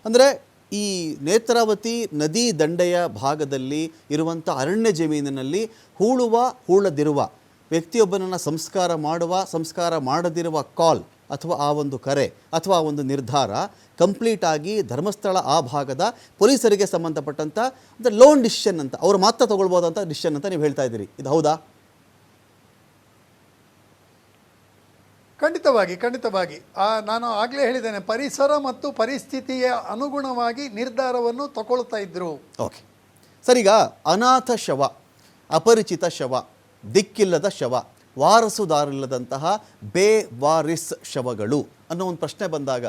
ಅಂದರೆ ಈ ನೇತ್ರಾವತಿ ನದಿ ದಂಡೆಯ ಭಾಗದಲ್ಲಿ ಇರುವಂಥ ಅರಣ್ಯ ಜಮೀನಿನಲ್ಲಿ ಹೂಳದಿರುವ ವ್ಯಕ್ತಿಯೊಬ್ಬನನ್ನು ಸಂಸ್ಕಾರ ಮಾಡದಿರುವ ಕಾಲ್ ಅಥವಾ ಆ ಒಂದು ಕರೆ ಅಥವಾ ಆ ಒಂದು ನಿರ್ಧಾರ ಕಂಪ್ಲೀಟ್ ಆಗಿ ಧರ್ಮಸ್ಥಳ ಆ ಭಾಗದ ಪೊಲೀಸರಿಗೆ ಸಂಬಂಧಪಟ್ಟಂಥ ಅಂದರೆ ಲೋನ್ ಡಿಸಿಷನ್ ಅಂತ ಅವರು ಮಾತ್ರ ತಗೊಳ್ಬೋದಂಥ ಡಿಸಿಷನ್ ಅಂತ ನೀವು ಹೇಳ್ತಾ ಇದ್ದೀರಿ, ಇದು ಹೌದಾ? ಖಂಡಿತವಾಗಿ ನಾನು ಆಗಲೇ ಹೇಳಿದ್ದೇನೆ, ಪರಿಸರ ಮತ್ತು ಪರಿಸ್ಥಿತಿಯ ಅನುಗುಣವಾಗಿ ನಿರ್ಧಾರವನ್ನು ತಗೊಳ್ತಾ ಇದ್ರು. ಓಕೆ ಸರ್, ಈಗ ಅನಾಥ ಶವ, ಅಪರಿಚಿತ ಶವ, ದಿಕ್ಕಿಲ್ಲದ ಶವ, ವಾರಸುದಾರಿಲ್ಲದಂತಹ ಬೇವಾರಿಸ್ ಶವಗಳು ಅನ್ನೋ ಒಂದು ಪ್ರಶ್ನೆ ಬಂದಾಗ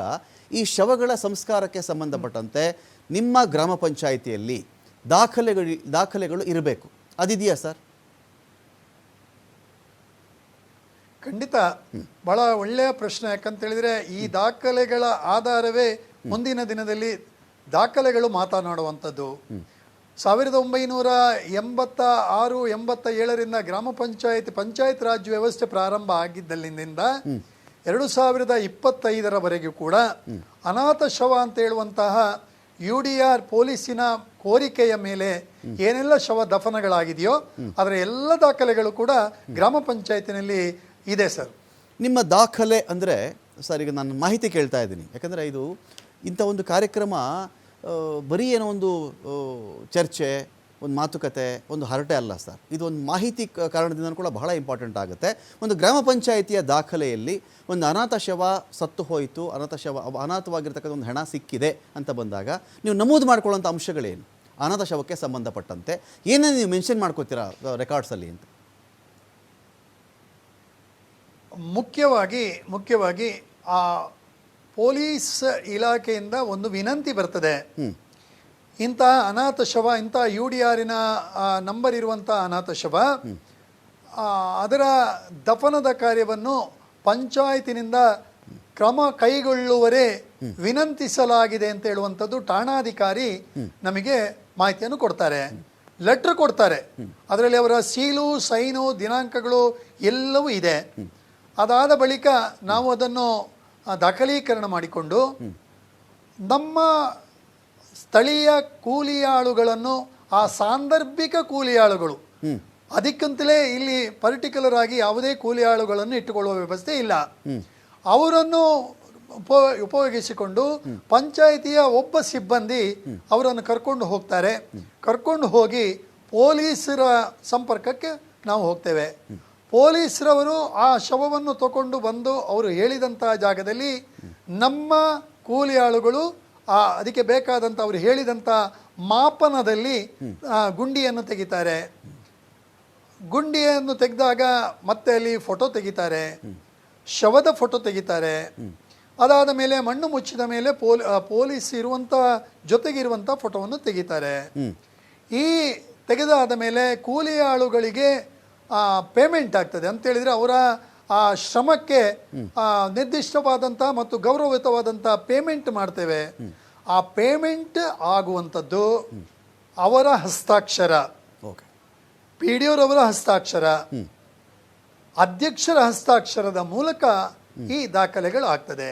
ಈ ಶವಗಳ ಸಂಸ್ಕಾರಕ್ಕೆ ಸಂಬಂಧಪಟ್ಟಂತೆ ನಿಮ್ಮ ಗ್ರಾಮ ಪಂಚಾಯಿತಿಯಲ್ಲಿ ದಾಖಲೆಗಳು ಇರಬೇಕು, ಅದಿದೆಯಾ ಸರ್? ಖಂಡಿತ, ಬಹಳ ಒಳ್ಳೆಯ ಪ್ರಶ್ನೆ. ಯಾಕಂತೇಳಿದರೆ ಈ ದಾಖಲೆಗಳ ಆಧಾರವೇ ಮುಂದಿನ ದಿನದಲ್ಲಿ ದಾಖಲೆಗಳು ಮಾತನಾಡುವಂಥದ್ದು. 1986-87ರಿಂದ ಗ್ರಾಮ ಪಂಚಾಯತ್ ರಾಜ್ ವ್ಯವಸ್ಥೆ ಪ್ರಾರಂಭ ಆಗಿದ್ದಲ್ಲಿಂದ 2025ರವರೆಗೂ ಕೂಡ ಅನಾಥ ಶವ ಅಂತ ಹೇಳುವಂತಹ UDR ಪೊಲೀಸಿನ ಕೋರಿಕೆಯ ಮೇಲೆ ಏನೆಲ್ಲ ಶವ ದಫನಗಳಾಗಿದೆಯೋ ಅದರ ಎಲ್ಲ ದಾಖಲೆಗಳು ಕೂಡ ಗ್ರಾಮ ಪಂಚಾಯತಿನಲ್ಲಿ ಇದೆ ಸರ್. ನಿಮ್ಮ ದಾಖಲೆ ಅಂದರೆ ಸರ್, ಈಗ ನಾನು ಮಾಹಿತಿ ಕೇಳ್ತಾ ಇದ್ದೀನಿ, ಯಾಕಂದರೆ ಇದು ಇಂಥ ಒಂದು ಕಾರ್ಯಕ್ರಮ ಬರೀ ಏನೋ ಒಂದು ಚರ್ಚೆ, ಒಂದು ಮಾತುಕತೆ, ಒಂದು ಹರಟೆ ಅಲ್ಲ ಸರ್. ಇದು ಒಂದು ಮಾಹಿತಿ ಕಾರಣದಿಂದ ಕೂಡ ಬಹಳ ಇಂಪಾರ್ಟೆಂಟ್ ಆಗುತ್ತೆ. ಒಂದು ಗ್ರಾಮ ಪಂಚಾಯಿತಿಯ ದಾಖಲೆಯಲ್ಲಿ ಒಂದು ಅನಾಥ ಶವ ಸತ್ತು ಹೋಯಿತು, ಅನಾಥವಾಗಿರ್ತಕ್ಕಂಥ ಒಂದು ಹಣ ಸಿಕ್ಕಿದೆ ಅಂತ ಬಂದಾಗ ನೀವು ನಮೂದು ಮಾಡ್ಕೊಳ್ಳೋಂಥ ಅಂಶಗಳೇನು? ಅನಾಥ ಶವಕ್ಕೆ ಸಂಬಂಧಪಟ್ಟಂತೆ ಏನೇನು ನೀವು ಮೆನ್ಷನ್ ಮಾಡ್ಕೋತೀರಾ ರೆಕಾರ್ಡ್ಸಲ್ಲಿ ಅಂತ? ಮುಖ್ಯವಾಗಿ ಆ ಪೊಲೀಸ್ ಇಲಾಖೆಯಿಂದ ಒಂದು ವಿನಂತಿ ಬರ್ತದೆ. ಇಂತಹ ಅನಾಥ ಶವ, ಇಂತಹ UDRನ ನಂಬರ್ ಇರುವಂತಹ ಅನಾಥ ಶವ, ಅದರ ದಫನದ ಕಾರ್ಯವನ್ನು ಪಂಚಾಯತಿನಿಂದ ಕ್ರಮ ಕೈಗೊಳ್ಳುವರೆ ವಿನಂತಿಸಲಾಗಿದೆ ಅಂತ ಹೇಳುವಂಥದ್ದು ಠಾಣಾಧಿಕಾರಿ ನಮಗೆ ಮಾಹಿತಿಯನ್ನು ಕೊಡ್ತಾರೆ, ಲೆಟ್ರ್ ಕೊಡ್ತಾರೆ. ಅದರಲ್ಲಿ ಅವರ ಸೀಲು, ಸೈನು, ದಿನಾಂಕಗಳು ಎಲ್ಲವೂ ಇದೆ. ಅದಾದ ಬಳಿಕ ನಾವು ಅದನ್ನು ದಾಖಲೀಕರಣ ಮಾಡಿಕೊಂಡು ನಮ್ಮ ಸ್ಥಳೀಯ ಕೂಲಿಯಾಳುಗಳನ್ನು, ಆ ಸಾಂದರ್ಭಿಕ ಕೂಲಿಯಾಳುಗಳು, ಅದಕ್ಕಂತಲೇ ಇಲ್ಲಿ ಪರ್ಟಿಕ್ಯುಲರ್ ಆಗಿ ಯಾವುದೇ ಕೂಲಿಯಾಳುಗಳನ್ನು ಇಟ್ಟುಕೊಳ್ಳುವ ವ್ಯವಸ್ಥೆ ಇಲ್ಲ, ಅವರನ್ನು ಉಪಯೋಗಿಸಿಕೊಂಡು ಪಂಚಾಯಿತಿಯ ಒಬ್ಬ ಸಿಬ್ಬಂದಿ ಅವರನ್ನು ಕರ್ಕೊಂಡು ಹೋಗ್ತಾರೆ. ಕರ್ಕೊಂಡು ಹೋಗಿ ಪೊಲೀಸರ ಸಂಪರ್ಕಕ್ಕೆ ನಾವು ಹೋಗ್ತೇವೆ. ಪೊಲೀಸರವರು ಆ ಶವವನ್ನು ತಗೊಂಡು ಬಂದು ಅವರು ಹೇಳಿದಂತಹ ಜಾಗದಲ್ಲಿ ನಮ್ಮ ಕೂಲಿಯಾಳುಗಳು ಅದಕ್ಕೆ ಬೇಕಾದಂಥ ಅವರು ಹೇಳಿದಂಥ ಮಾಪನದಲ್ಲಿ ಗುಂಡಿಯನ್ನು ತೆಗಿತಾರೆ. ಗುಂಡಿಯನ್ನು ತೆಗೆದಾಗ ಮತ್ತೆ ಅಲ್ಲಿ ಫೋಟೋ ತೆಗಿತಾರೆ, ಶವದ ಫೋಟೋ ತೆಗಿತಾರೆ. ಅದಾದ ಮೇಲೆ ಮಣ್ಣು ಮುಚ್ಚಿದ ಮೇಲೆ ಪೊಲೀಸ್ ಇರುವಂಥ ಜೊತೆಗಿರುವಂಥ ಫೋಟೋವನ್ನು ತೆಗಿತಾರೆ. ಈ ತೆಗೆದಾದ ಮೇಲೆ ಕೂಲಿಯಾಳುಗಳಿಗೆ ಪೇಮೆಂಟ್ ಆಗ್ತದೆ. ಅಂತೇಳಿದರೆ ಅವರ ಆ ಶ್ರಮಕ್ಕೆ ನಿರ್ದಿಷ್ಟವಾದಂಥ ಮತ್ತು ಗೌರವಯುತವಾದಂಥ ಪೇಮೆಂಟ್ ಮಾಡ್ತೇವೆ. ಆ ಪೇಮೆಂಟ್ ಆಗುವಂಥದ್ದು ಅವರ ಹಸ್ತಾಕ್ಷರ, PDOರವರ ಹಸ್ತಾಕ್ಷರ, ಅಧ್ಯಕ್ಷರ ಹಸ್ತಾಕ್ಷರದ ಮೂಲಕ ಈ ದಾಖಲೆಗಳು ಆಗ್ತದೆ.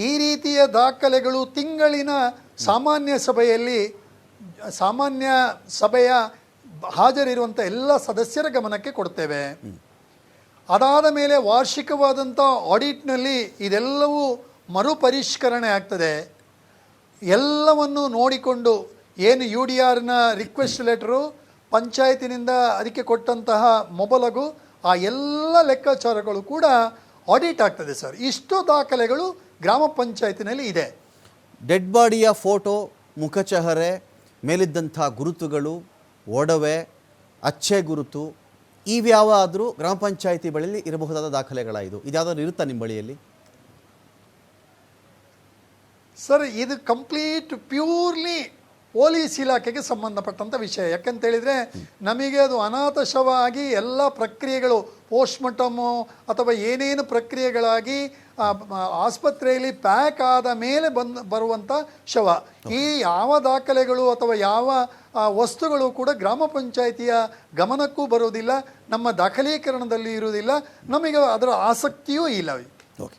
ಈ ರೀತಿಯ ದಾಖಲೆಗಳು ತಿಂಗಳಿನ ಸಾಮಾನ್ಯ ಸಭೆಯ ಹಾಜರಿರುವಂಥ ಎಲ್ಲ ಸದಸ್ಯರ ಗಮನಕ್ಕೆ ಕೊಡ್ತೇವೆ. ಅದಾದ ಮೇಲೆ ವಾರ್ಷಿಕವಾದಂಥ ಆಡಿಟ್ನಲ್ಲಿ ಇದೆಲ್ಲವೂ ಮರುಪರಿಷ್ಕರಣೆ ಆಗ್ತದೆ. ಎಲ್ಲವನ್ನು ನೋಡಿಕೊಂಡು ಏನು UDRನ ರಿಕ್ವೆಸ್ಟ್ ಲೆಟರು, ಪಂಚಾಯತಿನಿಂದ ಅದಕ್ಕೆ ಕೊಟ್ಟಂತಹ ಮೊಬಲಗು, ಆ ಎಲ್ಲ ಲೆಕ್ಕಾಚಾರಗಳು ಕೂಡ ಆಡಿಟ್ ಆಗ್ತದೆ ಸರ್. ಇಷ್ಟು ದಾಖಲೆಗಳು ಗ್ರಾಮ ಪಂಚಾಯತಿನಲ್ಲಿ ಇದೆ. ಡೆಡ್ ಬಾಡಿಯ ಫೋಟೋ, ಮುಖಚಹರೆ, ಮೇಲಿದ್ದಂಥ ಗುರುತುಗಳು, ಒಡವೆ, ಅಚ್ಚೆ ಗುರುತು, ಇವ್ಯಾವಾದರೂ ಗ್ರಾಮ ಪಂಚಾಯಿತಿ ಬಳಿಯಲ್ಲಿ ಇರಬಹುದಾದ ದಾಖಲೆಗಳಾಯಿತು, ಇದ್ಯಾವುದಾದ್ರು ಇರುತ್ತಾ ನಿಮ್ಮ ಬಳಿಯಲ್ಲಿ? ಸರ್, ಇದು ಕಂಪ್ಲೀಟ್ ಪ್ಯೂರ್ಲಿ ಪೊಲೀಸ್ ಇಲಾಖೆಗೆ ಸಂಬಂಧಪಟ್ಟಂಥ ವಿಷಯ. ಯಾಕಂತೇಳಿದರೆ ನಮಗೆ ಅದು ಅನಾಥ ಶವ ಆಗಿ ಎಲ್ಲ ಪ್ರಕ್ರಿಯೆಗಳು, ಪೋಸ್ಟ್ಮಾರ್ಟಮು ಅಥವಾ ಏನೇನು ಪ್ರಕ್ರಿಯೆಗಳಾಗಿ ಆಸ್ಪತ್ರೆಯಲ್ಲಿ ಪ್ಯಾಕ್ ಆದ ಮೇಲೆ ಬರುವಂಥ ಶವ, ಈ ಯಾವ ದಾಖಲೆಗಳು ಅಥವಾ ಯಾವ ವಸ್ತುಗಳು ಕೂಡ ಗ್ರಾಮ ಪಂಚಾಯಿತಿಯ ಗಮನಕ್ಕೂ ಬರುವುದಿಲ್ಲ, ನಮ್ಮ ದಾಖಲೀಕರಣದಲ್ಲಿ ಇರುವುದಿಲ್ಲ, ನಮಗೆ ಅದರ ಆಸಕ್ತಿಯೂ ಇಲ್ಲ. ಓಕೆ.